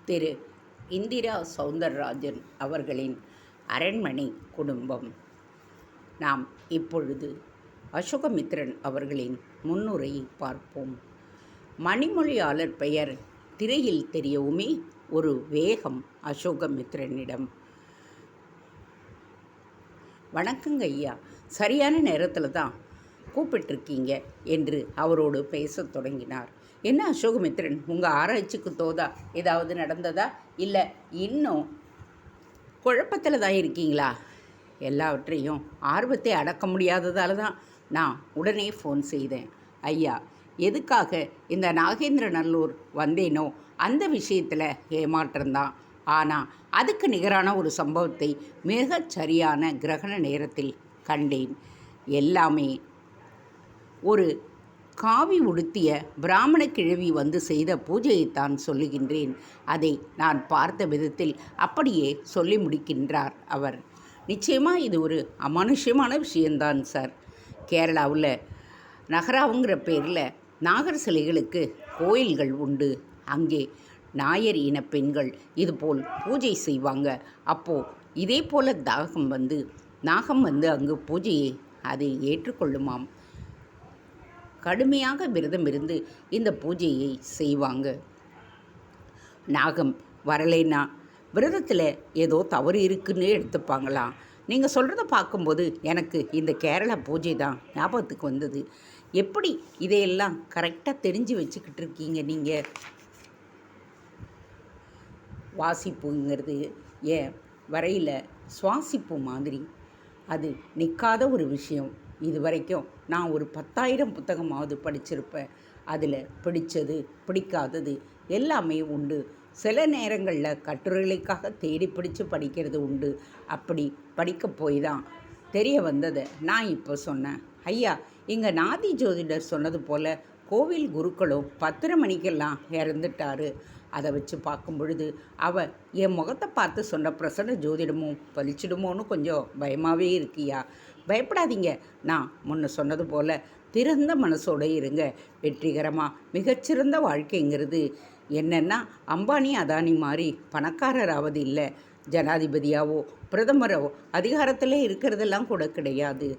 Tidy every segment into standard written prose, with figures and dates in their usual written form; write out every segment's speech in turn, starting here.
திரு இந்திரா சௌந்தரராஜன் அவர்களின் அரண்மனை குடும்பம். நாம் இப்பொழுது அசோகமித்திரன் அவர்களின் முன்னுரையை பார்ப்போம். மணிமொழியாளர் பெயர் திரையில் தெரியவுமே ஒரு வேகம் அசோகமித்திரனிடம். வணக்கங்க ஐயா, சரியான நேரத்தில் தான் கூப்பிட்டுருக்கீங்க என்று அவரோடு பேசத் தொடங்கினார். என்ன அசோகமித்திரன், உங்கள் ஆராய்ச்சிக்கு தோதா ஏதாவது நடந்ததா, இல்லை இன்னும் குழப்பத்தில் தான் இருக்கீங்களா? எல்லாவற்றையும் ஆர்வத்தை அடக்க முடியாததால் தான் நான் உடனே ஃபோன் செய்தேன். ஐயா, எதுக்காக இந்த நாகேந்திரநல்லூர் வந்தேனோ அந்த விஷயத்தில் ஏமாற்றம்தான். ஆனால் அதுக்கு நிகரான ஒரு சம்பவத்தை மிகச் சரியான கிரகண நேரத்தில் கண்டேன். எல்லாமே ஒரு காவி உடுத்திய பிராமண கிழவி வந்து செய்த பூஜையைத்தான் சொல்லுகின்றேன். அதை நான் பார்த்த விதத்தில் அப்படியே சொல்லி முடிக்கின்றார் அவர். நிச்சயமாக இது ஒரு அமானுஷ்யமான விஷயந்தான் சார். கேரளாவில் நகராவுங்கிற பேரில் நாகர் சிலைகளுக்கு கோயில்கள் உண்டு. அங்கே நாயர் இன பெண்கள் இதுபோல் பூஜை செய்வாங்க. அப்போது இதே போல் நாகம் வந்து அங்கு பூஜையை அதை ஏற்றுக்கொள்ளுமாம். கடுமையாக விரதம் இருந்து இந்த பூஜையை செய்வாங்க. நாகம் வரலைன்னா விரதத்தில் ஏதோ தவறு இருக்குன்னு எடுத்துப்பாங்களாம். நீங்கள் சொல்கிறத பார்க்கும்போது எனக்கு இந்த கேரளா பூஜை தான் ஞாபகத்துக்கு வந்தது. எப்படி இதையெல்லாம் கரெக்டாக தெரிஞ்சு வச்சுக்கிட்டு இருக்கீங்க நீங்கள்? வாசிப்புங்கிறது ஏன் வரையில் சுவாசிப்பு மாதிரி, அது நிற்காத ஒரு விஷயம். இது வரைக்கும் நான் ஒரு 10,000 புத்தகமாவது படிச்சிருப்பேன். அதில் பிடிச்சது பிடிக்காதது எல்லாமே உண்டு. சில நேரங்களில் கட்டுரைகளுக்காக தேடி பிடிச்சு படிக்கிறது உண்டு. அப்படி படிக்க போய் தான் தெரிய வந்ததை நான் இப்போ சொன்னேன். ஐயா, இங்கே நாதி ஜோதிடர் சொன்னது போல் கோவில் குருக்களும் 10:30 மணிக்கெல்லாம் இறந்துட்டார். அதை வச்சு பார்க்கும் பொழுது என் முகத்தை பார்த்து சொன்ன பிரசன்ன ஜோதிடமும் பலிச்சிடுமோன்னு கொஞ்சம் பயமாகவே இருக்கியா. பயப்படாதீங்க, நான் முன்ன சொன்னது போல் திறந்த மனசோடு இருங்க. வெற்றிகரமாக மிகச்சிறந்த வாழ்க்கைங்கிறது என்னென்னா அம்பானி அதானி மாதிரி பணக்காரராவது இல்லை, ஜனாதிபதியாவோ பிரதமரோ அதிகாரத்தில் இருக்கிறதெல்லாம் கூட கிடையாது.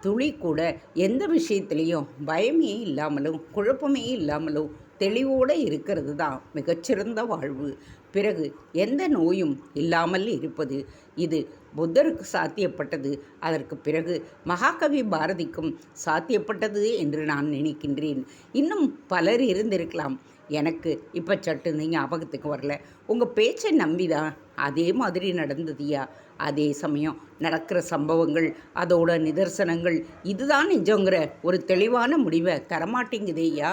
துளி கூட எந்த விஷயத்துலேயும் பயமே இல்லாமலும் குழப்பமே இல்லாமலும் தெளிவோடு இருக்கிறது தான் மிகச்சிறந்த வாழ்வு. பிறகு எந்த நோயும் இல்லாமல் இருப்பது. இது புத்தருக்கு சாத்தியப்பட்டது. அதற்கு பிறகு மகாகவி பாரதிக்கும் சாத்தியப்பட்டது என்று நான் நினைக்கின்றேன். இன்னும் பலர் இருந்திருக்கலாம், எனக்கு இப்போ சட்டுன்னு ஞாபகத்துக்கு வரல. உங்கள் பேச்சை நம்பிதான் அதே மாதிரி நடந்ததுயா. அதே சமயம் நடக்கிற சம்பவங்கள், அதோட நிதர்சனங்கள் இதுதான் நிஜங்கிற ஒரு தெளிவான முடிவை தரமாட்டேங்குதேயா.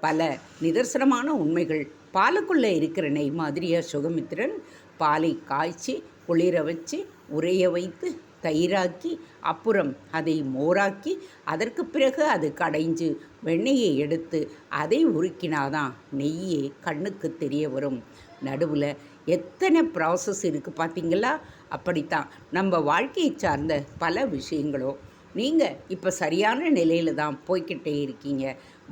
பல நிதர்சனமான உண்மைகள் பாலுக்குள்ளே இருக்கிற நெய் மாதிரியா சுகமித்திரன். பாலை காய்ச்சி குளிர வச்சு உறைய வைத்து தயிராக்கி அப்புறம் அதை மோராக்கி அதற்கு பிறகு அது கடைஞ்சு வெண்ணெயை எடுத்து அதை உருக்கினாதான் நெய்யே கண்ணுக்கு தெரிய வரும். நடுவில் எத்தனை ப்ராசஸ் இருக்குது பார்த்தீங்களா? அப்படித்தான் நம்ம வாழ்க்கையை சார்ந்த பல விஷயங்களோ. நீங்கள் இப்போ சரியான நிலையில் தான் போய்கிட்டே இருக்கீங்க.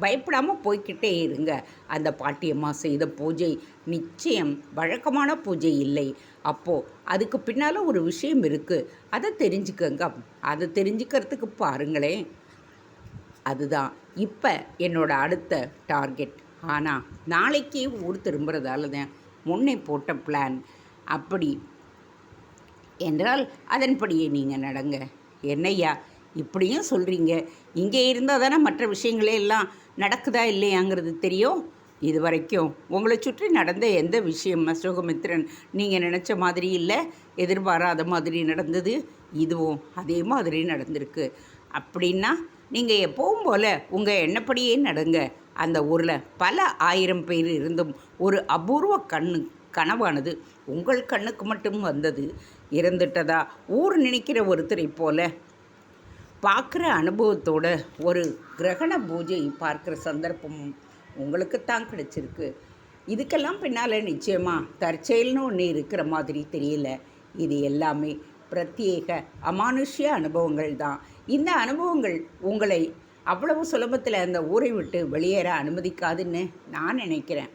பயப்படாமல் போய்கிட்டே இருங்க. அந்த பாட்டியம்மா செய்த பூஜை நிச்சயம் வழக்கமான பூஜை இல்லை. அப்போது அதுக்கு பின்னால் ஒரு விஷயம் இருக்குது. அதை தெரிஞ்சுக்கங்க. அதை தெரிஞ்சுக்கிறதுக்கு பாருங்களேன். அதுதான் இப்போ என்னோடய அடுத்த டார்கெட். ஆனால் நாளைக்கே ஊர் திரும்புகிறதால தான் முன்னே போட்ட பிளான். அப்படி என்றால் அதன்படியே நீங்கள் நடங்க. என்னையா இப்படியும் சொல்கிறீங்க? இங்கே இருந்தால் தானே மற்ற விஷயங்களே எல்லாம் நடக்குதா இல்லையாங்கிறது தெரியும். இது வரைக்கும் உங்களை சுற்றி நடந்த எந்த விஷயம் அசோகமித்திரன் நீங்கள் நினச்ச மாதிரி இல்லை, எதிர்பாராத மாதிரி நடந்தது. இதுவும் அதே மாதிரி நடந்திருக்கு. அப்படின்னா நீங்கள் எப்பவும் போல் உங்கள் எண்ணப்படியே நடங்க. அந்த ஊரில் பல 1000 பேர் இருந்தும் ஒரு அபூர்வ கனவானது உங்கள் கண்ணுக்கு மட்டும் வந்தது. இறந்துட்டதா ஊர் நினைக்கிற ஒருத்தரை போல பார்க்குற அனுபவத்தோட ஒரு கிரகண பூஜை பார்க்குற சந்தர்ப்பம் உங்களுக்குத்தான் கிடச்சிருக்கு. இதுக்கெல்லாம் பின்னால் நிச்சயமாக தற்செயல்னு ஒன்று இருக்கிற மாதிரி தெரியல. இது எல்லாமே பிரத்யேக அமானுஷ்ய அனுபவங்கள் தான். இந்த அனுபவங்கள் உங்களை அவ்வளவு சுலபத்தில் அந்த ஊரை விட்டு வெளியேற அனுமதிக்காதுன்னு நான் நினைக்கிறேன்.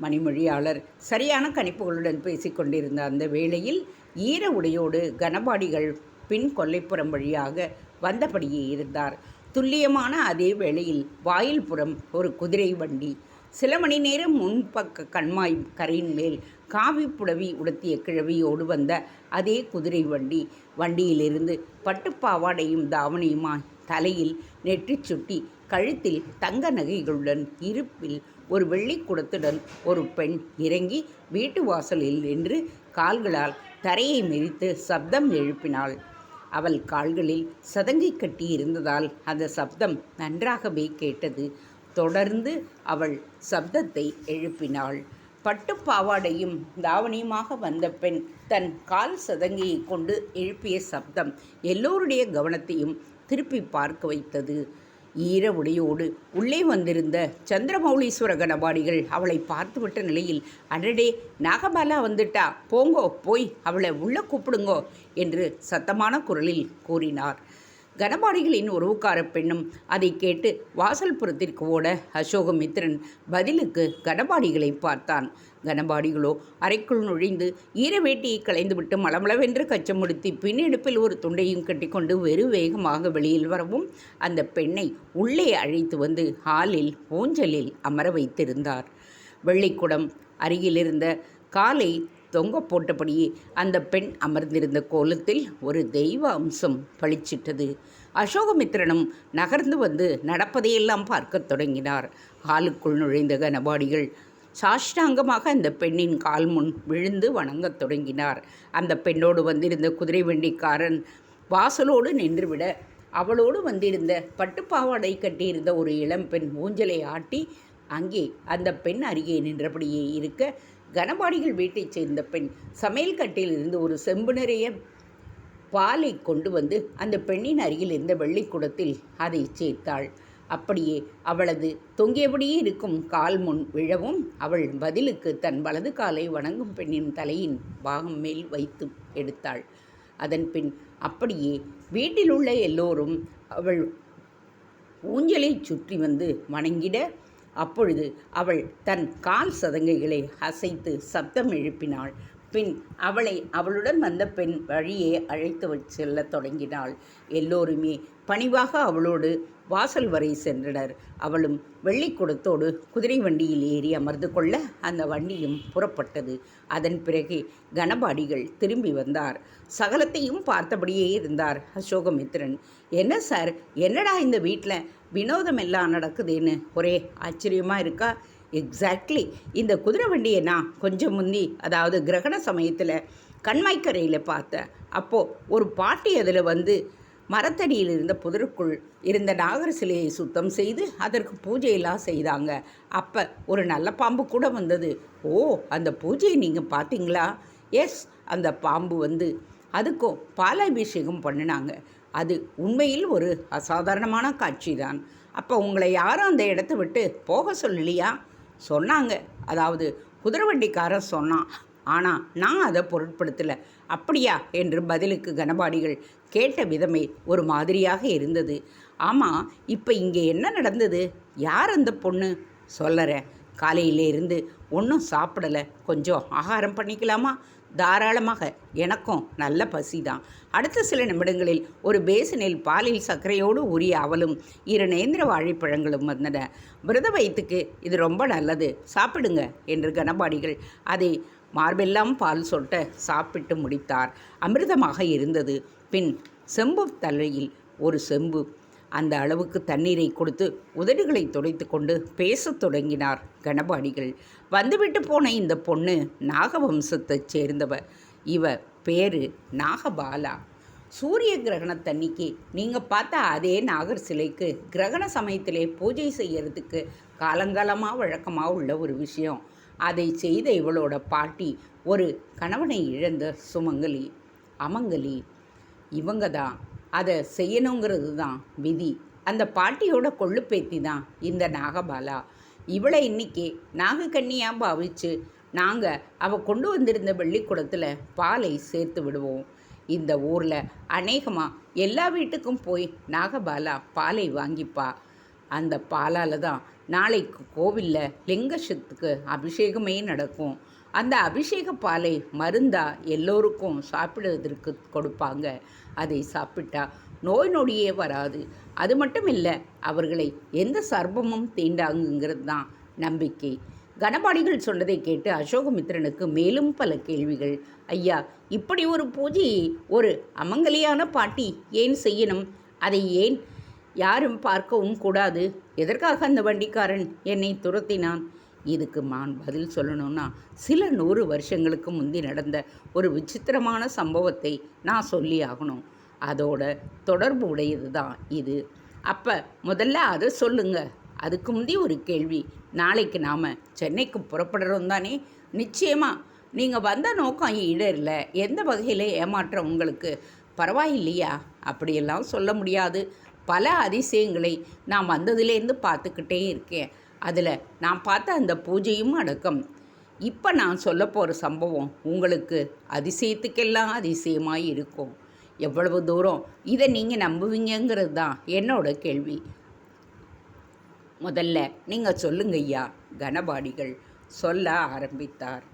மணிமொழியாளர் சரியான கணிப்புகளுடன் பேசிக்கொண்டிருந்த அந்த வேளையில் ஈர உடையோடு கனபாடிகள் பின் கொல்லைப்புறம் வழியாக வந்தபடியே இருந்தார். துல்லியமான அதே வேளையில் வாயில்புறம் ஒரு குதிரை வண்டி. சில மணி நேரம் முன்பக்க கண்மாய் கரையின் மேல் காவி புடவி உடுத்திய கிழவியோடு வந்த அதே குதிரை வண்டி. வண்டியிலிருந்து பட்டுப்பாவாடையும் தாவணியுமாய் தலையில் நெற்றி சுட்டி கழுத்தில் தங்க நகைகளுடன் இருப்பில் ஒரு வெள்ளிக்குடத்துடன் ஒரு பெண் இறங்கி வீட்டு வாசலில் நின்று கால்களால் தரையை மிதித்து சப்தம் எழுப்பினாள். அவள் கால்களில் சதங்கை கட்டி இருந்ததால் அந்த சப்தம் நன்றாகவே கேட்டது. தொடர்ந்து அவள் சப்தத்தை எழுப்பினாள். பட்டுப்பாவாடையும் தாவணியுமாக வந்த பெண் தன் கால் சதங்கையை கொண்டு எழுப்பிய சப்தம் எல்லோருடைய கவனத்தையும் திருப்பி பார்க்க வைத்தது. ஈர உடையோடு உள்ளே வந்திருந்த சந்திரமௌலீஸ்வர கனபாடிகள் அவளை பார்த்துவிட்ட நிலையில், அடடே, நாகபாலா வந்துட்டா, போங்கோ, போய் அவளை உள்ள கூப்பிடுங்கோ என்று சத்தமான குரலில் கூறினார். கனபாடிகளின் உறவுக்கார பெண்ணும் அதை கேட்டு வாசல்புறத்திற்கு ஓட அசோகமித்திரன் பதிலுக்கு கனபாடிகளை பார்த்தான். கனபாடிகளோ அறைக்குள் நுழைந்து ஈர வேட்டியை களைந்துவிட்டு மளமளவென்று கச்சம் முடித்து பின்னெடுப்பில் ஒரு துண்டையும் கட்டிக்கொண்டு வெறு வேகமாக வெளியில் வரவும் அந்த பெண்ணை உள்ளே அழைத்து வந்து ஹாலில் ஊஞ்சலில் அமர வைத்திருந்தார். வெள்ளைக்குடம் அருகிலிருந்த காலை தொங்க போட்டபடியே அந்த பெண் அமர்ந்திருந்த கோலத்தில் ஒரு தெய்வ அம்சம் பளிச்சிட்டது. அசோகமித்திரனும் நகர்ந்து வந்து நடப்பதையெல்லாம் பார்க்க தொடங்கினார். ஹாலுக்குள் நுழைந்த கனபாடிகள் சாஷ்டாங்கமாக அந்த பெண்ணின் கால் முன் விழுந்து வணங்கத் தொடங்கினார். அந்த பெண்ணோடு வந்திருந்த குதிரை வண்டிக்காரன் வாசலோடு நின்றுவிட அவளோடு வந்திருந்த பட்டுப்பாவாடை கட்டியிருந்த ஒரு இளம்பெண் ஊஞ்சலை ஆட்டி அங்கே அந்த பெண் அருகே நின்றபடியே இருக்க, கனபாடிகள் வீட்டைச் சேர்ந்த பெண் சமையல் கட்டிலிருந்து ஒரு செம்பு நிறைய பாலை கொண்டு வந்து அந்த பெண்ணின் அருகில் இருந்த வெள்ளிக்குடத்தில் அதை சேர்த்தாள். அப்படியே அவளது தொங்கியபடியே இருக்கும் கால் முன் விழவும் அவள் பதிலுக்கு தன் வலது காலை வணங்கும் பெண்ணின் தலையின் பாகம் மேல் வைத்து எடுத்தாள். அதன் பின் அப்படியே வீட்டில் உள்ள எல்லோரும் அவள் ஊஞ்சலை சுற்றி வந்து வணங்கிட, அப்பொழுது அவள் தன் கால் சதங்கைகளை அசைத்து சப்தம் எழுப்பினாள். பின் அவளை அவளுடன் வந்த பெண் வழியே அழைத்து செல்ல தொடங்கினாள். எல்லோருமே பணிவாக அவளோடு வாசல் வரை சென்றனர். அவளும் வெள்ளிக்குடத்தோடு குதிரை வண்டியில் ஏறி அமர்ந்து கொள்ள அந்த வண்டியும் புறப்பட்டது. அதன் பிறகு கனபாடிகள் திரும்பி வந்தார். சகலத்தையும் பார்த்தபடியே இருந்தார் அசோகமித்திரன். என்ன சார், என்னடா இந்த வீட்டில் வினோதம் எல்லாம் நடக்குதுன்னு ஒரே ஆச்சரியமாக இருக்கா? எக்ஸாக்ட்லி, இந்த குதிரை வண்டியை நான் கொஞ்சம் முந்தி, அதாவது கிரகண சமயத்தில் கண்மாய்க்கரையில் பார்த்தேன். அப்போது ஒரு பாட்டி அதில் வந்து மரத்தடியில் இருந்த புதருக்குள் இருந்த நாகர் சிலையை சுத்தம் செய்து அதற்கு பூஜையெல்லாம் செய்தாங்க. அப்போ ஒரு நல்ல பாம்பு கூட வந்தது. ஓ, அந்த பூஜையை நீங்கள் பார்த்தீங்களா? எஸ், அந்த பாம்பு வந்து அதுக்கும் பாலாபிஷேகம் பண்ணினாங்க. அது உண்மையில் ஒரு அசாதாரணமான காட்சி தான். அப்போ உங்களை யாரும் அந்த இடத்த விட்டு போக சொல்லலையா? சொன்னாங்க, அதாவது குதிரை வண்டிக்காரன் சொன்னான். ஆனால் நான் அதை பொருட்படுத்தலை. அப்படியா என்று பதிலுக்கு கனபாடிகள் கேட்ட விதமே ஒரு மாதிரியாக இருந்தது. ஆமாம், இப்போ இங்கே என்ன நடந்தது? யார் அந்த பொண்ணு? சொல்லறேன். காலையிலே இருந்து ஒன்றும் சாப்பிடலை. கொஞ்சம் ஆகாரம் பண்ணிக்கலாமா? தாராளமாக, எனக்கும் நல்ல பசி தான். அடுத்த சில நிமிடங்களில் ஒரு பேசனில் பாலில் சர்க்கரையோடு உரிய அவலும் 2 நேந்திர வாழைப்பழங்களும் வந்தன. விரத வயிற்றுக்கு இது ரொம்ப நல்லது, சாப்பிடுங்க என்று கனபாடிகள் அதை மார்பெல்லாம் பால் சொட்ட சாப்பிட்டு முடித்தார். அமிர்தமாக இருந்தது. பின் செம்பு தலையில் ஒரு செம்பு அந்த அளவுக்கு தண்ணீரை கொடுத்து உதடுகளை துடைத்து கொண்டு பேசத் தொடங்கினார் கனபாடிகள். வந்துவிட்டு போன இந்த பொண்ணு நாகவம்சத்தைச் சேர்ந்தவ. இவ பேரு நாகபாலா. சூரிய கிரகணத்தன்னைக்கு நீங்கள் பார்த்த அதே நாகர் சிலைக்கு கிரகண சமயத்திலே பூஜை செய்யறதுக்கு காலங்காலமாக வழக்கமாக உள்ள ஒரு விஷயம். அதை செய்த இவளோட பாட்டி ஒரு கணவனை இழந்த சுமங்கலி, அமங்கலி. இவங்க தான் அதை செய்யணுங்கிறது தான் விதி. அந்த பாட்டியோட கொள்ளுப்பேத்தி தான் இந்த நாகபாலா. இவளை இன்னைக்கு நாகக்கன்னியாக பாவிச்சு நாங்கள் அவள் கொண்டு வந்திருந்த வெள்ளிக்குடத்தில் பாலை சேர்த்து விடுவோம். இந்த ஊரில் அநேகமாக எல்லா வீட்டுக்கும் போய் நாகபாலா பாலை வாங்கிப்பா. அந்த பாலால் தான் நாளைக்கு கோவிலில் லிங்கத்துக்கு அபிஷேகமே நடக்கும். அந்த அபிஷேக பாலை மருந்தாக எல்லோருக்கும் சாப்பிடுவதற்கு கொடுப்பாங்க. அதை சாப்பிட்டா நோய் நொடியே வராது. அது மட்டும் இல்லை, அவர்களை எந்த சர்ப்பமும் தீண்டாங்குங்கிறது தான் நம்பிக்கை. கணபாடிகள் சொன்னதை கேட்டு அசோகமித்திரனுக்கு மேலும் பல கேள்விகள். ஐயா, இப்படி ஒரு பூஜையை ஒரு அமங்கலியான பாட்டி ஏன் செய்யணும்? அதை ஏன் யாரும் பார்க்கவும் கூடாது? எதற்காக அந்த வண்டிக்காரன் என்னை துரத்தினான்? இதுக்கு நான் பதில் சொல்லணும்னா சில 100 வருஷங்களுக்கு முந்தி நடந்த ஒரு விசித்திரமான சம்பவத்தை நான் சொல்லி ஆகணும். அதோட தொடர்பு உடையது தான் இது. அப்போ முதல்ல அதை சொல்லுங்க. அதுக்கு முந்தி ஒரு கேள்வி. நாளைக்கு நாம் சென்னைக்கு புறப்படுறோம் தானே? நிச்சயமாக. நீங்கள் வந்த நோக்கம் ஈடேறல. எந்த வகையில் ஏமாற்றம் உங்களுக்கு? பரவாயில்லையா? அப்படியெல்லாம் சொல்ல முடியாது. பல அதிசயங்களை நான் வந்ததுலேருந்து பார்த்துக்கிட்டே இருக்கேன். அதில் நான் பார்த்த அந்த பூஜையும் அடக்கம். இப்போ நான் சொல்ல போகிற சம்பவம் உங்களுக்கு அதிசயத்துக்கெல்லாம் அதிசயமாக இருக்கும். எவ்வளவு தூரம் இதை நீங்கள் நம்புவீங்கிறது தான் என்னோட கேள்வி. முதல்ல நீங்கள் சொல்லுங்க ஐயா. கணபாடிகள் சொல்ல ஆரம்பித்தார்.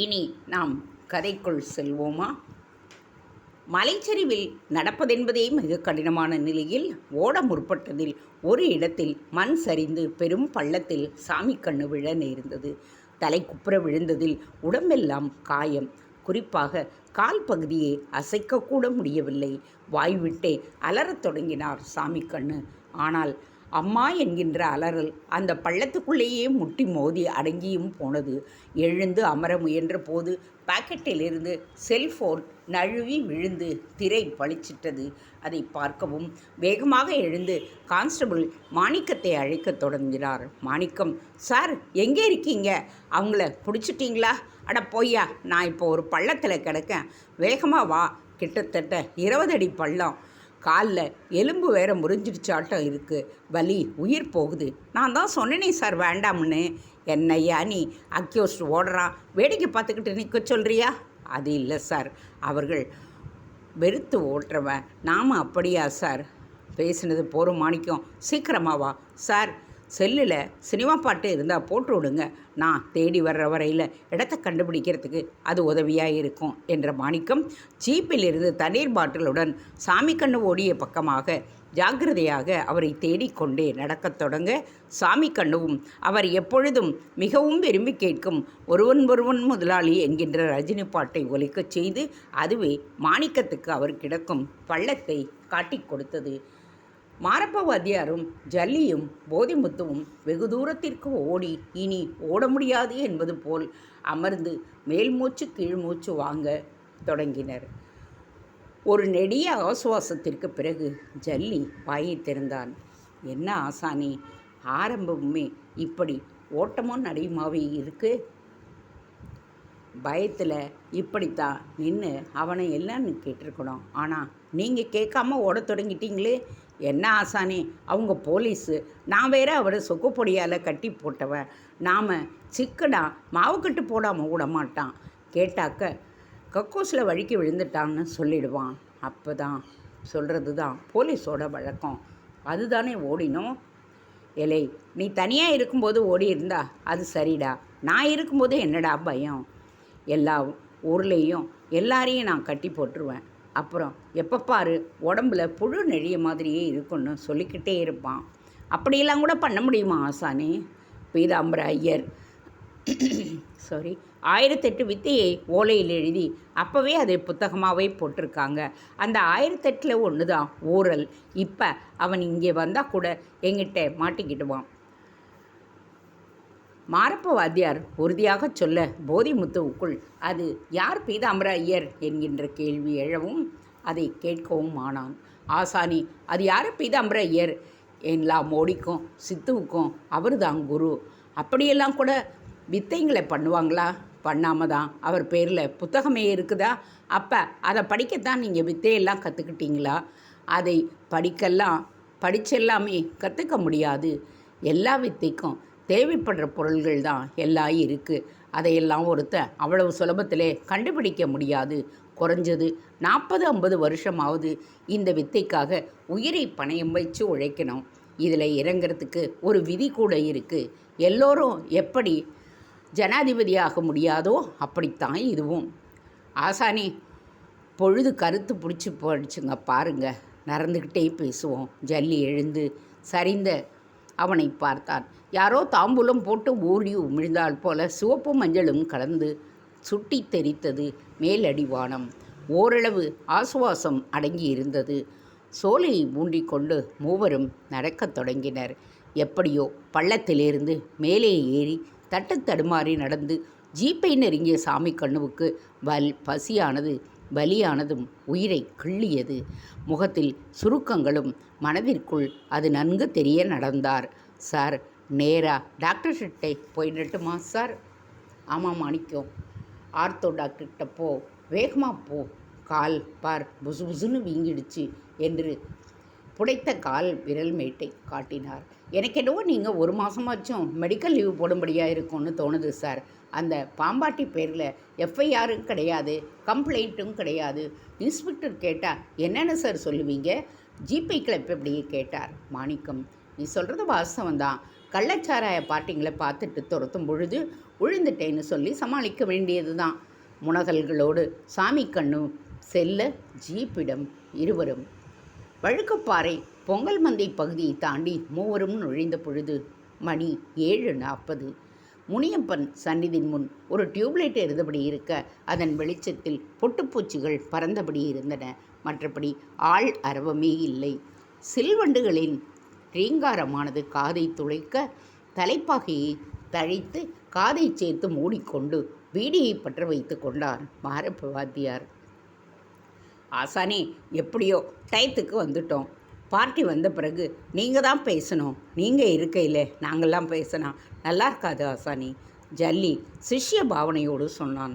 இனி நாம் கதைக்குள் செல்வோமா? மலைச்சரிவில் நடப்பதென்பதே மிக கடினமான நிலையில் ஓட முற்பட்டதில் ஒரு இடத்தில் மண் சரிந்து பெரும் பள்ளத்தில் சாமிக்கண்ணு விழ நேர்ந்தது. தலை குப்புற விழுந்ததில் உடம்பெல்லாம் காயம். குறிப்பாக கால் பகுதியை அசைக்கக்கூட முடியவில்லை. வாய்விட்டே அலறத் தொடங்கினார் சாமிக்கண்ணு. ஆனால் அம்மா என்கின்ற அலறல் அந்த பள்ளத்துக்குள்ளேயே முட்டி மோதி அடங்கியும் போனது. எழுந்து அமர முயன்ற போது பாக்கெட்டிலிருந்து செல்போன் நழுவி விழுந்து திரை பளிச்சிட்டது. அதை பார்க்கவும் வேகமாக எழுந்து கான்ஸ்டபிள் மாணிக்கத்தை அழைக்கத் தொடங்கினார். மாணிக்கம், சார் எங்கே இருக்கீங்க? அவங்கள பிடிச்சிட்டிங்களா? அட பொய்யா, நான் இப்போ ஒரு பள்ளத்தில் கிடக்கேன். வேகமாக வா. கிட்டத்தட்ட 20 அடி பள்ளம். காலில் எலும்பு வேற முறிஞ்சிடுச்சாட்டம் இருக்குது. வலி, உயிர் போகுது. நான் தான் சொன்னேனே சார் வேண்டாம்னு. என்னையா நீ அக்யூஸ்ட் ஓடுறான் வேடிக்கை பார்த்துக்கிட்டு நிற்க சொல்கிறியா? அது இல்லை சார், அவர்கள் வெறுத்து ஓட்டுறவன். நாம் அப்படியா சார்? பேசினது போரும் மாணிக்கம். சீக்கிரமாக வா சார். செல்லில் சினிமா பாட்டு இருந்தால் போட்டு விடுங்க. நான் தேடி வர்ற வரையில் இடத்த கண்டுபிடிக்கிறதுக்கு அது உதவியாக இருக்கும் என்ற மாணிக்கம் ஜீப்பில் இருந்து தண்ணீர் பாட்டிலுடன் சாமிக்கண்ணு ஓடிய பக்கமாக ஜாக்கிரதையாக அவரை தேடிக்கொண்டே நடக்கத் தொடங்க சாமிக்கண்ணுவும் அவர் எப்பொழுதும் மிகவும் விரும்பி கேட்கும் ஒருவன் ஒருவன் முதலாளி என்கின்ற ரஜினி பாட்டை ஒலிக்கச் செய்து அதுவே மாணிக்கத்துக்கு அவர் கிடக்கும் பள்ளத்தை காட்டிக் கொடுத்தது. மாரப்ப வாத்தியாரும் ஜல்லியும் போதிமுத்துவும் வெகு தூரத்திற்கு ஓடி இனி ஓட முடியாது என்பது போல் அமர்ந்து மேல் மூச்சு கீழ் மூச்சு வாங்க தொடங்கினர். ஒரு நெடிய ஆசுவாசத்திற்கு பிறகு ஜல்லி வாயை திறந்தான். என்ன ஆசானி, ஆரம்பமுமே இப்படி ஓட்டமோ நடையுமாவே இருக்கு? பயத்தில் இப்படித்தான் நின்று அவனை என்னன்னு கேட்டிருக்கணும். ஆனால் நீங்கள் கேட்காம ஓட தொடங்கிட்டீங்களே. என்ன ஆசானே, அவங்க போலீஸு, நான் வேற அவரை சொக்குப்பொடியால் கட்டி போட்டவன். நாம் சிக்கனா மாவு கட்டு போடாமல் விட மாட்டான். கேட்டாக்க கக்கூஸில் வழுக்கி விழுந்துட்டான்னு சொல்லிடுவான். அப்போ தான் சொல்கிறது தான் போலீஸோட வழக்கம். அதுதானே ஓடினோம். எலை, நீ தனியாக இருக்கும்போது ஓடி இருந்தா அது சரிடா. நான் இருக்கும்போது என்னடா பயம்? எல்லா ஊர்லேயும் எல்லாரையும் நான் கட்டி போட்டுருவேன். அப்புறம் எப்போ பாரு உடம்புல புழு நெழிய மாதிரியே இருக்குன்னு சொல்லிக்கிட்டே இருப்பான். அப்படியெல்லாம் கூட பண்ண முடியுமா ஆசானே? பீதாம்பர ஐயர் 1008 வித்தையை ஓலையில் எழுதி அப்போவே அதை புத்தகமாகவே போட்டிருக்காங்க. அந்த 1008 ஒன்று தான் ஊரல். இப்போ அவன் இங்கே வந்தால் கூட எங்கிட்ட மாட்டிக்கிடுவான். மாரப்ப வாத்தியார் உறுதியாக சொல்ல போதிமுத்துவுக்குள் அது யார் பீதாம்பர ஐயர் என்கின்ற கேள்வி எழவும் அதை கேட்கவும் ஆனான். ஆசானி, அது யார் பீதாம்பர ஐயர்? எல்லா மோடிக்கும் சித்துவுக்கும் அவர் தான் குரு. அப்படியெல்லாம் கூட வித்தைங்களை பண்ணுவாங்களா? பண்ணாமல் தான் அவர் பேரில் புத்தகமே இருக்குதா? அப்போ அதை படிக்கத்தான் நீங்கள் வித்தையெல்லாம் கற்றுக்கிட்டீங்களா? அதை படிச்செல்லாமே கற்றுக்க முடியாது. எல்லா வித்தைக்கும் தேவைப்படுற பொருள்கள் தான் எல்லாம் இருக்குது. அதையெல்லாம் ஒருத்தன் அவ்வளவு சுலபத்திலே கண்டுபிடிக்க முடியாது. குறைஞ்சது 40-50 வருஷமாவது இந்த வித்தைக்காக உயிரை பணயம் வச்சு உழைக்கணும். இதில் இறங்கிறதுக்கு ஒரு விதி கூட இருக்குது. எல்லோரும் எப்படி ஜனாதிபதியாக முடியாதோ அப்படித்தான் இதுவும். ஆசானி, பொழுது கருத்து பிடிச்சி போயிடுச்சுங்க பாருங்க, நடந்துக்கிட்டே பேசுவோம். ஜல்லி எழுந்து சரிந்த அவனை பார்த்தான். யாரோ தாம்பூலம் போட்டு ஊறி உமிழ்ந்தால் போல சிவப்பும் மஞ்சளும் கலந்து சுட்டி தெரித்தது மேலடிவானம். ஓரளவு ஆசுவாசம் அடங்கி இருந்தது. சோலையை ஊண்டிக்கொண்டு மூவரும் நடக்கத் தொடங்கினர். எப்படியோ பள்ளத்திலிருந்து மேலே ஏறி தட்டு தடுமாறி நடந்து ஜீப்பை நெருங்கிய சாமி கண்ணுவுக்கு பசியானது பலியானதும் உயிரை கிள்ளியது. முகத்தில் சுருக்கங்களும் மனதிற்குள் அது நன்கு தெரிய நடந்தார். சார், நேராக டாக்டர் கிட்டே போயிடட்டுமா சார்? ஆமாம் மாணிக்கம், ஆர்த்தோ டாக்டர்கிட்ட போ, வேகமாக போ. கால் பார், புசு புசுன்னு வீங்கிடுச்சு என்று புடைத்த கால் விரல் மேட்டை காட்டினார். எனக்கு என்னவோ நீங்கள் 1 மாதமாச்சும் மெடிக்கல் லீவு போடும்படியாக இருக்கும்னு தோணுது சார். அந்த பாம்பாட்டி பேரில் எஃப்ஐஆரும் கிடையாது, கம்ப்ளைண்ட்டும் கிடையாது. இன்ஸ்பெக்டர் கேட்டால் என்னென்ன சார் சொல்லுவீங்க? ஜிபே கிளப் எப்படியே கேட்டார். மாணிக்கம், நீ சொல்கிறது வாஸ்தவம் தான். கள்ளச்சாராய பார்ட்டிங்களை பார்த்துட்டு துரத்தும் பொழுது விழுந்துட்டேன்னு சொல்லி சமாளிக்க வேண்டியது தான். முனகல்களோடு சாமி கண்ணு செல்ல ஜீப்பிடம் இருவரும் வழுக்கப்பாறை பொங்கல் மந்தை பகுதியை தாண்டி மூவரும் நுழைந்த பொழுது மணி 7:40. முனியப்பன் சந்நிதின் முன் ஒரு டியூப்லைட் எரிந்தபடி இருக்க அதன் வெளிச்சத்தில் பொட்டுப்பூச்சிகள் பறந்தபடி இருந்தன. மற்றபடி ஆள் அரவமே இல்லை. சில்வண்டுகளின் ரீங்காரமானது காதை துளைக்க தலைப்பாகையை தழைத்து காதை சேர்த்து மூடிக்கொண்டு வீடியை பற்ற வைத்து கொண்டார் மாரப்ப வாத்தியார். ஆசானே, எப்படியோ டயத்துக்கு வந்துட்டோம். பார்ட்டி வந்த பிறகு நீங்கள் தான் பேசணும். நீங்கள் இருக்கையில் நாங்கள்லாம் பேசினா நல்லா இருக்காது ஆசானி. ஜல்லி சிஷ்ய பாவனையோடு சொன்னான்.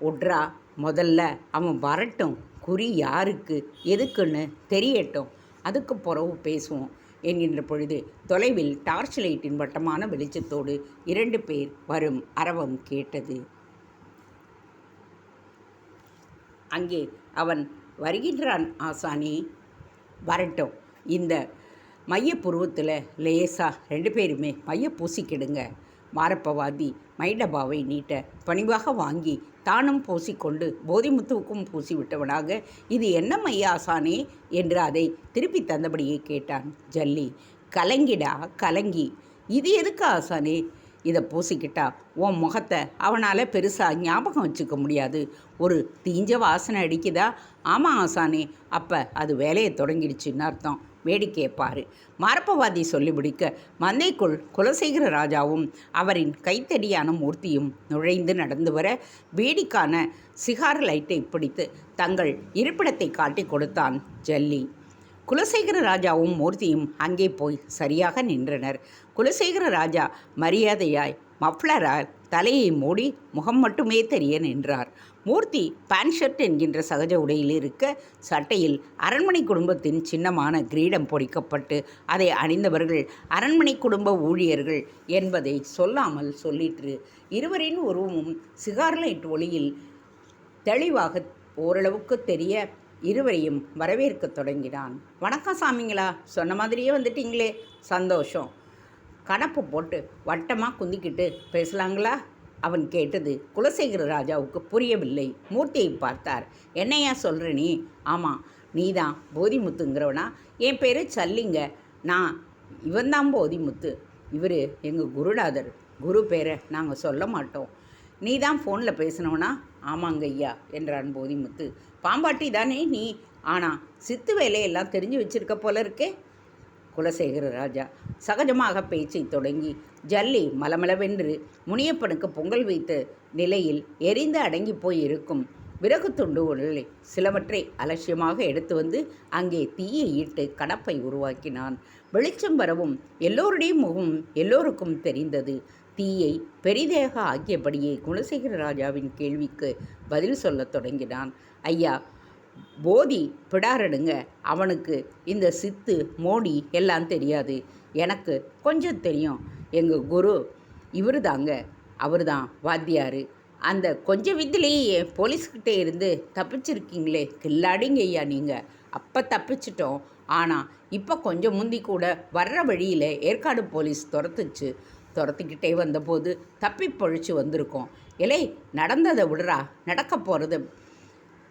ஒட்ரா, முதல்ல அவன் வரட்டும், குறி யாருக்கு எதுக்குன்னு தெரியட்டும், அதுக்கு பிறகு பேசுவோம் என்கின்ற பொழுது தொலைவில் டார்ச் லைட்டின் வட்டமான வெளிச்சத்தோடு 2 பேர் வரும் அரவம் கேட்டது. அங்கே அவன் வருகின்றான் ஆசானி. வரட்டும். இந்த மையப்புருவத்தில் லேசாக 2 பேருமே மைய பூசிக்கிடுங்க. மாரப்பவாதி மைடபாவை நீட்ட பணிவாக வாங்கி தானும் பூசிக்கொண்டு போதிமுத்துவுக்கும் பூசிவிட்டவனாக, இது என்ன மைய ஆசானே என்று அதை திருப்பி தந்தபடியே கேட்டான் ஜல்லி. கலங்கிடா கலங்கி. இது எதுக்கு ஆசானே? இதை பூசிக்கிட்டா உன் முகத்தை அவனால் பெருசாக ஞாபகம் வச்சுக்க முடியாது. ஒரு தீஞ்ச வாசனை அடிக்குதா? ஆமாம் ஆசானே, அப்போ அது வேலையை தொடங்கிடுச்சுன்னு அர்த்தம். வேடிக்கையை பாரு. மாரப்பவாதி சொல்லி முடிக்க மந்தைக்குள் குலசேகர ராஜாவும் அவரின் கைத்தடியான மூர்த்தியும் நுழைந்து நடந்து வர வேடிக்கான சிகார் லைட்டை பிடித்து தங்கள் இருப்பிடத்தை காட்டி கொடுத்தான் ஜல்லி. குலசேகர ராஜாவும் மூர்த்தியும் அங்கே போய் சரியாக நின்றனர். குலசேகர ராஜா மரியாதையாய் மஃப்ளரால் தலையை மூடி முகம் மட்டுமே தெரிய நின்றார். மூர்த்தி பேண்ட் ஷர்ட் என்கின்ற சகஜ உடையில் இருக்க, சட்டையில் அரண்மனை குடும்பத்தின் சின்னமான கிரீடம் பொறிக்கப்பட்டு அதை அணிந்தவர்கள் அரண்மனை குடும்ப ஊழியர்கள் என்பதை சொல்லாமல் சொல்லிற்று. இருவரின் உருவமும் சிகார் லைட் ஒளியில் தெளிவாக ஓரளவுக்கு தெரிய இருவரையும் வரவேற்க தொடங்கினான். வணக்கம் சாமிங்களா, சொன்ன மாதிரியே வந்துட்டீங்களே, சந்தோஷம். கணப்பு போட்டு வட்டமாக குந்திக்கிட்டு பேசலாங்களா? அவன் கேட்டது குலசேகர ராஜாவுக்கு புரியவில்லை. மூர்த்தியை பார்த்தார். என்னையா சொல்கிற நீ? ஆமாம், நீ தான் போதிமுத்துங்கிறவனா? என் பேர் சல்லிங்க. நான் இவன்தான் போதிமுத்து. இவர் எங்கள் குருநாதர். குரு பேரை நாங்கள் சொல்ல மாட்டோம். நீ தான் ஃபோனில் பேசினவனா? ஆமாங்க ஐயா என்றான் போதிமுத்து. பாம்பாட்டி தானே நீ? ஆனால் சித்து வேலையெல்லாம் தெரிஞ்சு வச்சிருக்க போல இருக்கே. குலசேகர ராஜா சகஜமாக பேச்சை தொடங்கி ஜல்லி மலமளவென்று முனியப்பனுக்கு பொங்கல் வைத்த நிலையில் எரிந்து அடங்கி போய் இருக்கும் விறகு துண்டுகளை சிலவற்றை அலட்சியமாக எடுத்து வந்து அங்கே தீயை ஈட்டு கணப்பை உருவாக்கினான். வெளிச்சம் வரவும் எல்லோருடைய முகம் எல்லோருக்கும் தெரிந்தது. தீயை பெரிதாக ஆக்கியபடியே குலசேகர ராஜாவின் கேள்விக்கு பதில் சொல்லத் தொடங்கினான். ஐயா, போதி பிடாரடுங்க. அவனுக்கு இந்த சித்து மோடி எல்லாம் தெரியாது. எனக்கு கொஞ்சம் தெரியும். எங்கள் குரு இவர் தாங்க. அவர் தான் வாத்தியார். அந்த கொஞ்சம் விதிலேயே போலீஸ்கிட்டே இருந்து தப்பிச்சிருக்கீங்களே, கில்லாடிங்க ஐயா நீங்கள். அப்போ தப்பிச்சிட்டோம். ஆனால் இப்போ கொஞ்சம் முந்தி கூட வர்ற வழியில் ஏற்காடு போலீஸ் துரத்திக்கிட்டே வந்தபோது தப்பி பொழிச்சு வந்திருக்கோம். இலே, நடந்ததை விடுறா, நடக்க போகிறத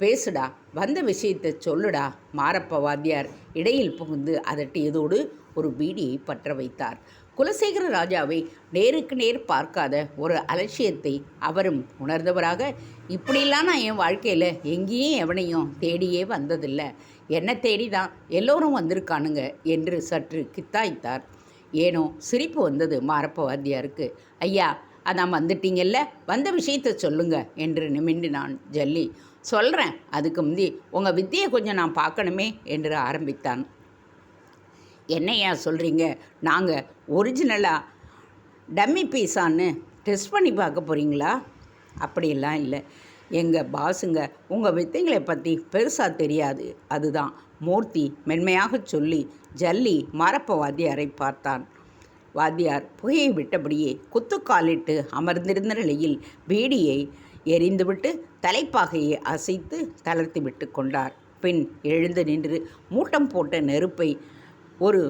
பேசுடா, வந்த விஷயத்தை சொல்லுடா. மாரப்ப வாத்தியார் இடையில் புகுந்து அதட்டியதோடு ஒரு பீடியை பற்ற வைத்தார். குலசேகர ராஜாவை நேருக்கு நேர் பார்க்காத ஒரு அலட்சியத்தை அவரும் உணர்ந்தவராக, இப்படிலாம் நான் என் வாழ்க்கையில் எங்கேயும் எவனையும் தேடியே வந்ததில்லை, என்ன தேடி தான் எல்லோரும் வந்திருக்கானுங்க என்று சற்று கித்தாய்த்தார். ஏனோ சிரிப்பு வந்தது மாரப்ப வாத்தியாருக்கு. ஐயா, அதான் வந்துட்டீங்கல்ல, வந்த விஷயத்தை சொல்லுங்க என்று நிமிண்டினான் ஜல்லி. சொல்கிறேன், அதுக்கு முந்தி உங்கள் வித்தியை கொஞ்சம் நான் பார்க்கணுமே என்று ஆரம்பித்தான். என்னையா சொல்கிறீங்க? நாங்கள் ஒரிஜினலாக டம்மி பீஸான்னு டெஸ்ட் பண்ணி பார்க்க போகிறீங்களா? அப்படியெல்லாம் இல்லை. எங்கள் பாஸுங்க உங்கள் வித்தைகளை பற்றி பெருசாக தெரியாது, அதுதான். மூர்த்தி மென்மையாக சொல்லி ஜல்லி மாரப்ப வாத்தியாரை பார்த்தான். வாத்தியார் புகையை விட்டபடியே குத்துக்காலிட்டு அமர்ந்திருந்த நிலையில் பீடியை எரிந்துவிட்டு தலைப்பாகையை அசைத்து தளர்த்தி விட்டு கொண்டார். பின் எழுந்து நின்று மூட்டம் போட்ட நெருப்பை ஒரு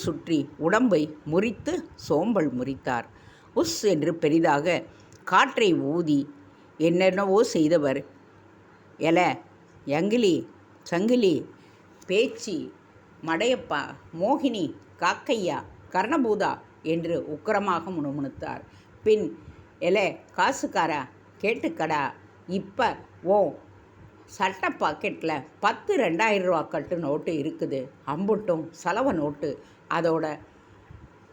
சுற்றி உடம்பை முறித்து சோம்பல் முறித்தார். உஸ் என்று பெரிதாக காற்றை ஊதி என்னென்னவோ செய்தவர், எல, யங்கிலி, சங்கிலி, பேச்சி, மடையப்பா, மோகினி, காக்கையா, கர்ணபூதா என்று உக்கிரமாக முணுமுணுத்தார். பின், எலே காசுக்காரா, கேட்டுக்கடா, இப்போ ஓ சட்டை பாக்கெட்டில் 10 2000 ரூபா கட்டு நோட்டு இருக்குது, அம்புட்டும் செலவு நோட்டு, அதோட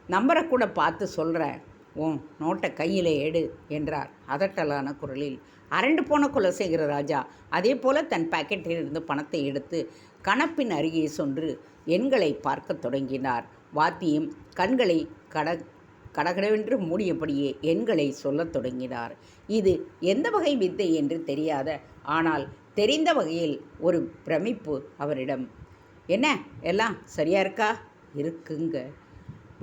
நம்பரை கூட பார்த்து சொல்கிறேன், உன் நோட்டை கையில் எடு என்றார் அதட்டலான குரலில். அரண்டு போன குலசேகர ராஜா அதே போல தன் பாக்கெட்டிலிருந்து பணத்தை எடுத்து கணப்பின் அருகே சென்று எண்களை பார்க்க தொடங்கினார். வாத்தியும் கண்களை கடகடவென்று மூடியபடியே எண்களை சொல்லத் தொடங்கினார். இது எந்த வகை வித்தை என்று தெரியாத, ஆனால் தெரிந்த வகையில் ஒரு பிரமிப்பு அவரிடம். என்ன, எல்லாம் சரியா இருக்கா? இருக்குங்க.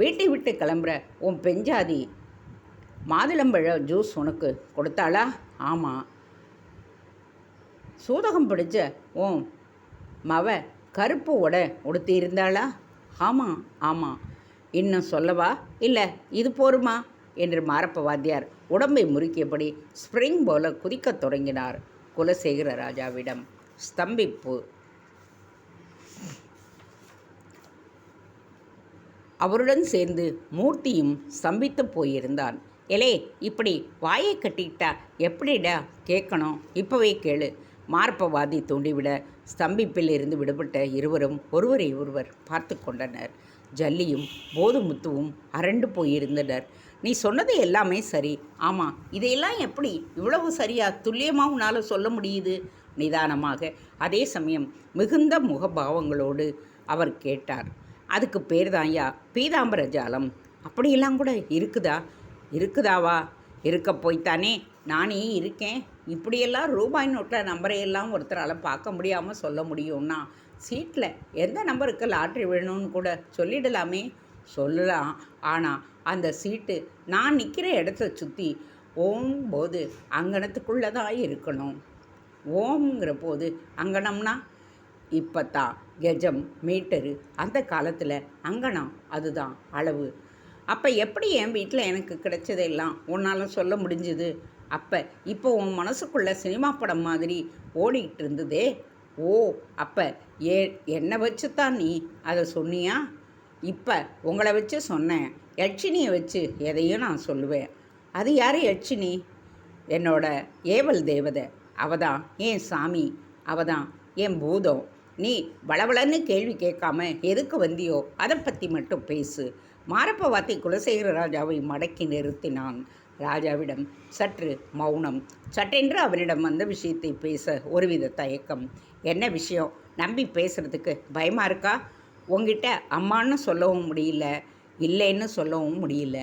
வீட்டை விட்டு கிளம்புற உன் பெஞ்சாதி மாதுளம்பழ ஜூஸ் உனக்கு கொடுத்தாளா? ஆமாம். சூதகம் பிடிச்ச உன் மவ கருப்பு உடை உடுத்தியிருந்தாளா? ஆமாம் ஆமாம். இன்னும் சொல்லவா, இல்லை இது போருமா என்று மாரப்ப வாத்தியார் உடம்பை முறுக்கியபடி ஸ்ப்ரிங் போல குதிக்கத் தொடங்கினார். குலசேகர ராஜாவிடம் ஸ்தம்பிப்பு. அவருடன் சேர்ந்து மூர்த்தியும் ஸ்தம்பித்து போயிருந்தான். எலே, இப்படி வாயை கட்டிக்கிட்டா எப்படிடா கேட்கணும்? இப்போவே கேளு. மாரப்பவாதி தூண்டிவிட ஸ்தம்பிப்பில் இருந்து விடுபட்ட இருவரும் ஒருவரை ஒருவர் பார்த்து கொண்டனர். ஜல்லியும் போதுமுத்துவும் அரண்டு போயிருந்தனர். நீ சொன்னது எல்லாமே சரி. ஆமாம், இதையெல்லாம் எப்படி இவ்வளவு சரியாக துல்லியமாக உன்னால் சொல்ல முடியுது? நிதானமாக, அதே சமயம் மிகுந்த முகபாவங்களோடு அவர் கேட்டார். அதுக்கு பேர் தான்யா பீதாம்பர ஜாலம். அப்படியெல்லாம் கூட இருக்குதாவா? இருக்க போய்த்தானே நானே இருக்கேன். இப்படியெல்லாம் ரூபாய் நோட்டில் நம்பரையெல்லாம் ஒருத்தரால் பார்க்க முடியாமல் சொல்ல முடியும்னா சீட்டில் எந்த நம்பருக்கு லாட்ரி வேணும்னு கூட சொல்லிடலாமே. சொல்லலாம், ஆனால் அந்த சீட்டு நான் நிற்கிற இடத்த சுற்றி ஓம் போது அங்கணத்துக்குள்ளே தான் இருக்கணும். ஓம்ங்கிற போது அங்கணம்னா இப்போ தான் கெஜம், மீட்டரு, அந்த காலத்தில் அங்கணம் அதுதான் அளவு. அப்போ எப்படி என் வீட்டில் எனக்கு கிடைச்சதெல்லாம் உன்னால் சொல்ல முடிஞ்சுது? இப்போ உன் மனசுக்குள்ளே சினிமா படம் மாதிரி ஓடிக்கிட்டு இருந்ததே. ஓ, அப்போ என்னை வச்சு தான் நீ அதை சொன்னியா? இப்போ உங்களை வச்சு சொன்னேன். யட்சினியை வச்சு எதையும் நான் சொல்லுவேன். அது யார் யட்சினி? என்னோட ஏவல் தேவதை. அவதான் என் சாமி, அவதான் என் பூதம். நீ வளவளன்னு கேள்வி கேட்காம எதுக்கு வந்தியோ அதை பற்றி மட்டும் பேசு. மாரப்ப வாத்தி குலசேகர ராஜாவை மடக்கி நிறுத்தினான். ராஜாவிடம் சற்று மௌனம். சட்டென்று அவனிடம் வந்த விஷயத்தை பேச ஒருவித தயக்கம். என்ன விஷயம்? நம்பி பேசுகிறதுக்கு பயமாக இருக்கா? உங்ககிட்ட அம்மான்னு சொல்லவும் முடியல, இல்லைன்னு சொல்லவும் முடியல.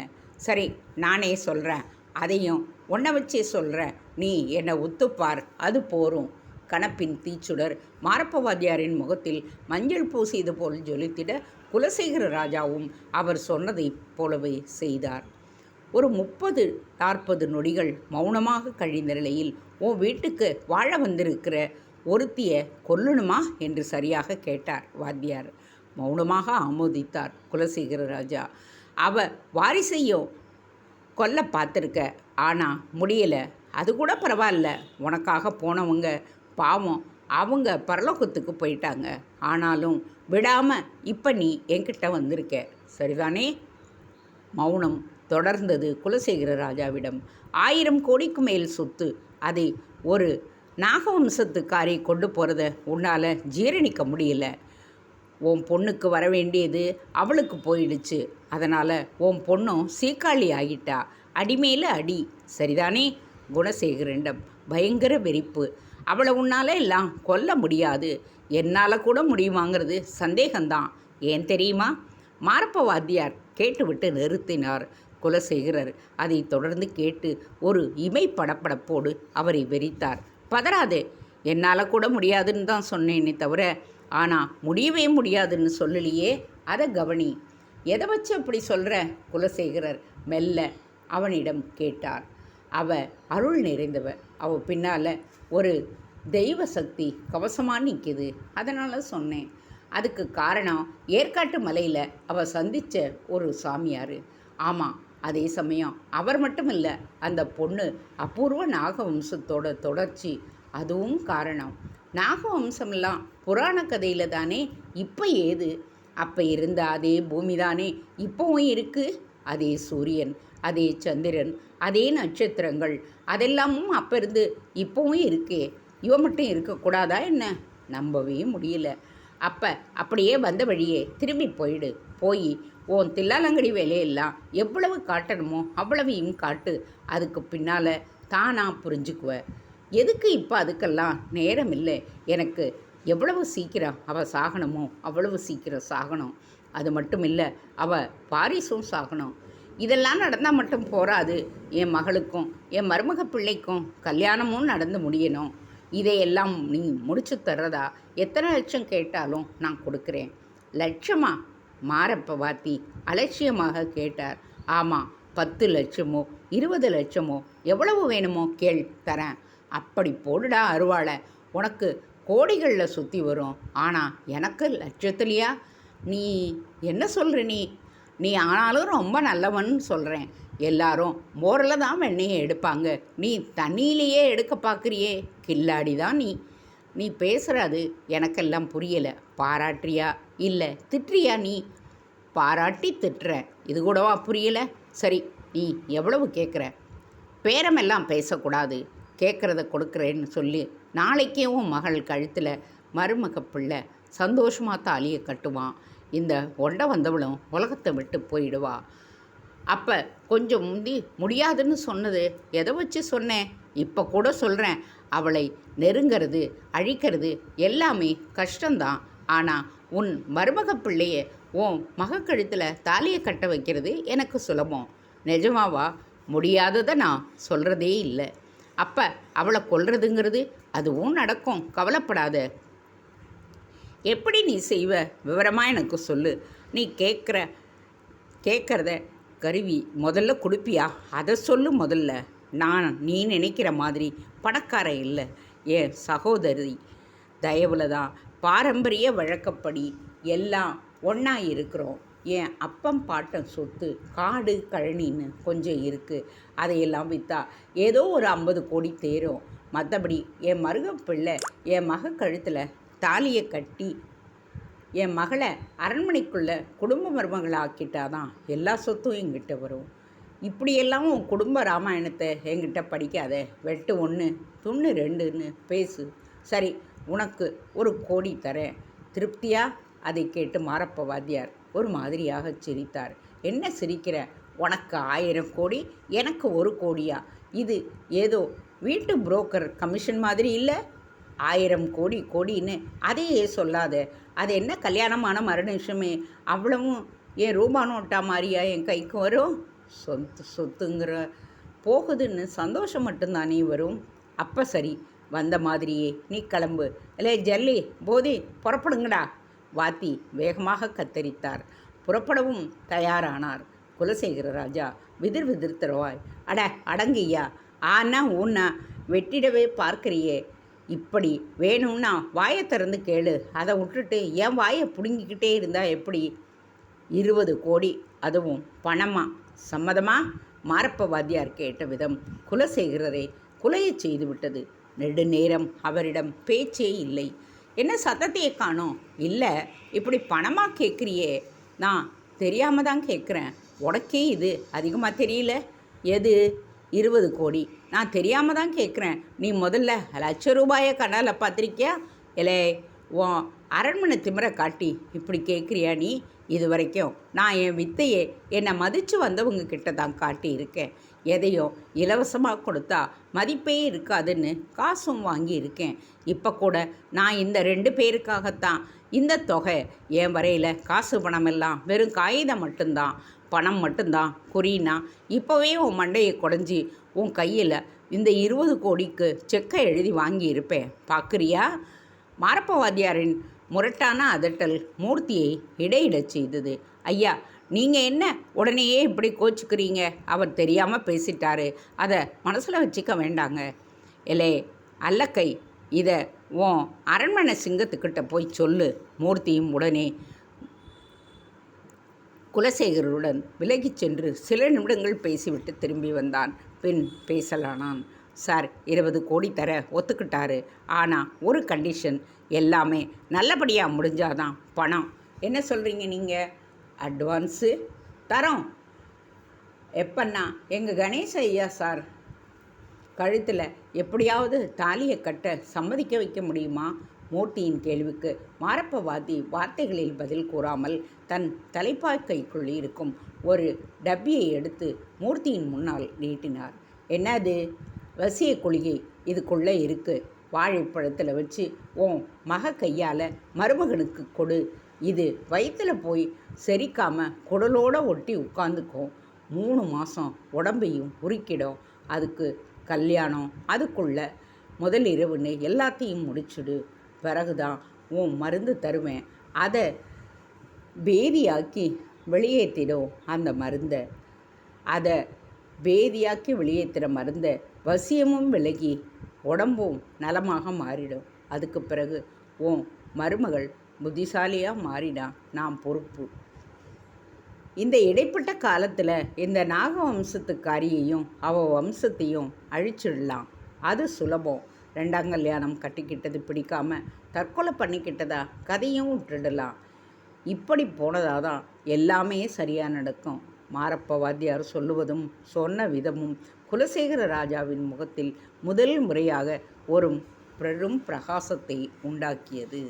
சரி, நானே சொல்கிறேன். அதையும் உன்னை வச்சே சொல்கிறேன். நீ என்னை ஒத்துப்பார், அது போரும். கணப்பின் தீச்சுடர் மாரப்பவாதியாரின் முகத்தில் மஞ்சள் பூசியது போல் ஜொலித்திட குலசேகர ராஜாவும் அவர் சொன்னதைப் போலவே செய்தார். ஒரு 30-40 நொடிகள் மௌனமாக கழிந்த நிலையில், உன் வீட்டுக்கு வாழ வந்திருக்கிற ஒருத்திய கொல்லணுமா என்று சரியாக கேட்டார் வாத்தியார். மௌனமாக ஆமோதித்தார் குலசேகர ராஜா. அவ வாரிசையும் கொல்ல பார்த்துருக்க, ஆனால் முடியலை. அது கூட பரவாயில்ல, உனக்காக போனவங்க பாவம், அவங்க பரலோகத்துக்கு போயிட்டாங்க. ஆனாலும் விடாமல் இப்போ நீ என்கிட்ட வந்திருக்க, சரிதானே? மௌனம் தொடர்ந்தது குலசேகர ராஜாவிடம். 1000 கோடிக்கு மேல் சொத்து, அதை ஒரு நாகவம்சத்துக்காரை கொண்டு போகிறத உன்னால் ஜீரணிக்க முடியல. உன் பொண்ணுக்கு வர வேண்டியது அவளுக்கு போயிடுச்சு. அதனால் உன் பொண்ணும் சீக்காளி ஆகிட்டா. அடிமேல அடி, சரிதானே? குணசேகரிடம் பயங்கர வெறிப்பு. அவளை உன்னால் எல்லாம் கொல்ல முடியாது. என்னால் கூட முடியுமாங்கிறது சந்தேகம்தான். ஏன் தெரியுமா? மாரப்ப வாத்தியார் கேட்டுவிட்டு நிறுத்தினார். குலசேகரர் அதை தொடர்ந்து கேட்டு ஒரு இமை படப்படப்போடு அவரை வெறித்தார். பதறாதே, என்னால் கூட முடியாதுன்னு தான் சொன்னேனே தவிர, ஆனால் முடியவே முடியாதுன்னு சொல்லலையே, அதை கவனி. எதை வச்சு அப்படி சொல்கிற? குலசேகரர் மெல்ல அவனிடம் கேட்டார். அவ அருள் நிறைந்தவ. அவ பின்னால் ஒரு தெய்வ சக்தி கவசமாக நிற்கிது, அதனால் சொன்னேன். அதுக்கு காரணம் ஏற்காட்டு மலையில் அவள் சந்தித்த ஒரு சாமியார். ஆமாம், அதே சமயம் அவர் மட்டும் இல்லை, அந்த பொண்ணு அபூர்வ நாகவம்சத்தோட தொடர்ச்சி, அதுவும் காரணம். நாகவம்சமெல்லாம் புராண கதையில் தானே, இப்போ ஏது? அப்போ இருந்த அதே பூமி தானே இப்போவும் இருக்குது. அதே சூரியன், அதே சந்திரன், அதே நட்சத்திரங்கள், அதெல்லாமும் அப்போ இருந்து இப்போவும் இருக்கே. இவன் மட்டும் இருக்கக்கூடாதா என்ன? நம்பவே முடியல. அப்போ அப்படியே வந்த வழியே திரும்பி போயிடு. போய் உன் தில்லாலங்கடி வேலையெல்லாம் எவ்வளவு காட்டணுமோ அவ்வளவையும் காட்டு. அதுக்கு பின்னால் தானாக புரிஞ்சுக்குவ. எதுக்கு இப்போ அதுக்கெல்லாம் நேரம் இல்லை. எனக்கு எவ்வளவு சீக்கிரம் அவள் சாகணுமோ அவ்வளவு சீக்கிரம் சாகணும். அது மட்டும் இல்லை, அவள் வாரிசும் சாகணும். இதெல்லாம் நடந்தால் மட்டும் போராது. என் மகளுக்கும் என் மருமக பிள்ளைக்கும் கல்யாணமும் நடந்து முடியணும். இதையெல்லாம் நீ முடிச்சு தர்றதா? எத்தனை லட்சம் கேட்டாலும் நான் கொடுக்குறேன். லட்சமா? மாரப்ப வாத்தி அலட்சியமாக கேட்டார். ஆமாம், 10 லட்சமோ 20 லட்சமோ எவ்வளவு வேணுமோ கேள், தரேன். அப்படி போடுடா அருவாளை, உனக்கு கோடிகளில் சுற்றி வரும். ஆனால் எனக்கு லட்சத்துலையா? நீ என்ன சொல்கிற? நீ ஆனாலும் ரொம்ப நல்லவன்னு சொல்கிறேன். எல்லாரும் மோரில் தான் வெண்ணெயை எடுப்பாங்க, நீ தண்ணியிலேயே எடுக்க பார்க்குறியே, கில்லாடி தான் நீ பேசுகிறது எனக்கெல்லாம் புரியலை. பாராட்டுறியா இல்லை திட்டுறியா? நீ பாராட்டி திட்டுற, இது கூடவா புரியலை? சரி, நீ எவ்வளவு கேட்குற? பேரமெல்லாம் பேசக்கூடாது, கேட்குறத கொடுக்குறேன்னு சொல்லி நாளைக்கே உன் மகள் கழுத்தில் மருமக பிள்ளை சந்தோஷமாக தாலியை கட்டுவான். இந்த ஒண்டை வந்தவளும் உலகத்தை விட்டு போயிடுவா. அப்போ கொஞ்சம் முந்தி முடியாதுன்னு சொன்னது எதை வச்சு சொன்னேன்? இப்போ கூட சொல்கிறேன், அவளை நெருங்கிறது அழிக்கிறது எல்லாமே கஷ்டம்தான். ஆனால் உன் மருமக பிள்ளைய உன் மகக்கழுத்தில் தாலியை கட்ட வைக்கிறது எனக்கு சுலபம். நிஜமாவா? முடியாததை நான் சொல்கிறதே இல்லை. அப்போ அவளை கொல்றதுங்கிறது அதுவும் நடக்கும், கவலைப்படாத. எப்படி நீ செய்வ? விவரமாக எனக்கு சொல்லு. நீ கேட்குறத கருவி முதல்ல கொடுப்பியா? அதை சொல்லு முதல்ல. நீ நினைக்கிற மாதிரி பணக்கார இல்லை. என் சகோதரி தயவில் தான் பாரம்பரிய வழக்கப்படி எல்லாம் ஒன்றா இருக்கிறோம். என் அப்பம் பாட்டன் சொத்து காடு கழனின்னு கொஞ்சம் இருக்குது. அதையெல்லாம் விற்றா ஏதோ ஒரு 50 கோடி தேரும். மற்றபடி என் மருக பிள்ளை என் மக கழுத்தில் தாலியை கட்டி என் மகளை அரண்மனைக்குள்ளே குடும்ப மருமகளாக்கிட்டாதான் எல்லா சொத்தும் என்கிட்ட வரும். இப்படியெல்லாம் உன் குடும்ப ராமாயணத்தை என்கிட்ட படிக்காத. வெட்டு 1 துண்ணு 2ன்னு பேசு. சரி, உனக்கு 1 கோடி தரேன். திருப்தியா? அதை கேட்டு மாரப்ப வாத்தியார் ஒரு மாதிரியாக சிரித்தார். என்ன சிரிக்கிற? உனக்கு 1000 கோடி, எனக்கு 1 கோடியா? இது ஏதோ வீட்டு புரோக்கர் கமிஷன் மாதிரி இல்லை. 1000 கோடி கோடின்னு அதையே சொல்லாத. அது என்ன கல்யாணமான மறுநிமிஷமே அவ்வளவும் என் ரூபா நோட்டா மாதிரியா என் கைக்கு வரும்? சொத்துங்கிற போகுதுன்னு சந்தோஷம் மட்டும்தானே வரும். அப்போ சரி, வந்த மாதிரியே நீ கிளம்பு. இல்லை ஜல்லி போதி, புறப்படுங்கடா. வாத்தி வேகமாக கத்தரித்தார். புறப்படவும் தயாரானார். குலசேகர ராஜா விதிர் விதிர்த்தரவாய், அட அடங்கய்யா, ஆனா ஊன்னா வெட்டிடவே பார்க்குறியே, இப்படி வேணும்னா வாயை திறந்து கேளு, அதை விட்டுட்டு என் வாயை பிடுங்கிக்கிட்டே இருந்தா எப்படி? 20 கோடி, அதுவும் பணமா, சம்மதமா? மாரப்ப வாத்தியார் கேட்ட விதம் குலசேகரரை குலையச் செய்து விட்டது. நெடுநேரம் அவரிடம் பேச்சே இல்லை. என்ன சத்தத்தையே காணோம்? இல்லை, இப்படி பணமாக கேட்குறியே? நான் தெரியாமல் தான் கேட்குறேன். உனக்கே இது அதிகமாக தெரியல. எது? 20 கோடி. நான் தெரியாமல் தான் கேட்குறேன். நீ முதல்ல ₹1,00,000 கண்ணால் பார்த்துருக்கியா? இல்லை, உன் அரண்மனை திமிரை காட்டி இப்படி கேட்குறியா நீ? இது வரைக்கும் நான் என் வித்தையை என்னை மதித்து வந்தவங்க கிட்ட தான் காட்டியிருக்கேன். எதையும் இலவசமாக கொடுத்தா மதிப்பே இருக்காதுன்னு காசும் வாங்கியிருக்கேன். இப்போ கூட நான் இந்த 2 பேருக்காகத்தான் இந்த தொகை. என் வரையில் காசு பணமெல்லாம் வெறும் காகிதம் மட்டும்தான், பணம் மட்டும்தான் குறினா இப்போவே உன் மண்டையை குடஞ்சி உன் கையில் இந்த 20 கோடிக்கு செக்கை எழுதி வாங்கியிருப்பேன். பார்க்குறியா? மாரப்ப வாத்தியாரின் முரட்டான அதட்டல் மூர்த்தியை இடையிடச் செய்தது. ஐயா, நீங்கள் என்ன உடனேயே இப்படி கோச்சுக்கிறீங்க? அவர் தெரியாமல் பேசிட்டாரு, அதை மனசில் வச்சுக்க வேண்டாங்க. எலே அல்லக்கை, இதை உன் அரண்மனை சிங்கத்துக்கிட்ட போய் சொல்லு. மூர்த்தியும் உடனே குலசேகருடன் விலகிச் சென்று சில நிமிடங்கள் பேசிவிட்டு திரும்பி வந்தான். பின் பேசலானான். சார், 20 கோடி தர ஒத்துக்கிட்டாரு. ஆனால் ஒரு கண்டிஷன், எல்லாமே நல்லபடியாக முடிஞ்சாதான் பணம். என்ன சொல்கிறீங்க நீங்கள்? அட்வான்ஸு தரோம். எப்பன்னா எங்கள் கணேச ஐயா சார் கழுத்தில் எப்படியாவது தாலியை கட்ட சம்மதிக்க வைக்க முடியுமா? மூர்த்தியின் கேள்விக்கு மாரப்ப வார்த்தைகளில் பதில் கூறாமல் தன் தலைப்பாய்க்குள் இருக்கும் ஒரு டப்பியை எடுத்து மூர்த்தியின் முன்னால் நீட்டினார். என்னது? வசிய குளிகை இதுக்குள்ளே இருக்குது. வாழைப்பழத்தில் வச்சு உன் மக கையால் மருமகனுக்கு கொடு. இது வயிற்றில் போய் செரிக்காமல் குடலோடு ஒட்டி உட்காந்துக்கும். 3 மாதம் உடம்பையும் உருக்கிடும். அதுக்கு கல்யாணம், அதுக்குள்ளே முதல் இரவுன்னு எல்லாத்தையும் முடிச்சுடு. பிறகுதான் உன் மருந்து தருவேன். அதை பேதியாக்கி வெளியேற்றிடும். அந்த மருந்தை வெளியேற்றுற மருந்தை வசியமும் விலகி உடம்பும் நலமாக மாறிடும். அதுக்கு பிறகு உன் மருமகள் புத்திசாலியாக மாறினா நான் பொறுப்பு. இந்த இடைப்பட்ட காலத்தில் இந்த நாக வம்சத்துக்காரியையும் அவள் வம்சத்தையும் அழிச்சிடலாம். அது சுலபம். 2ஆம் கல்யாணம் கட்டிக்கிட்டது பிடிக்காம தற்கொலை பண்ணிக்கிட்டதா கதையும் விட்டுடலாம். இப்படி போனதாக தான் எல்லாமே சரியாக நடக்கும். மாரப்ப வாத்தியார் சொல்லுவதும் சொன்ன விதமும் குலசேகர ராஜாவின் முகத்தில் முதல் முறையாக ஒரு பெரும் பிரகாசத்தை உண்டாக்கியது.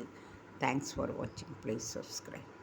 தேங்க்ஸ் ஃபார் வாட்சிங். Please subscribe.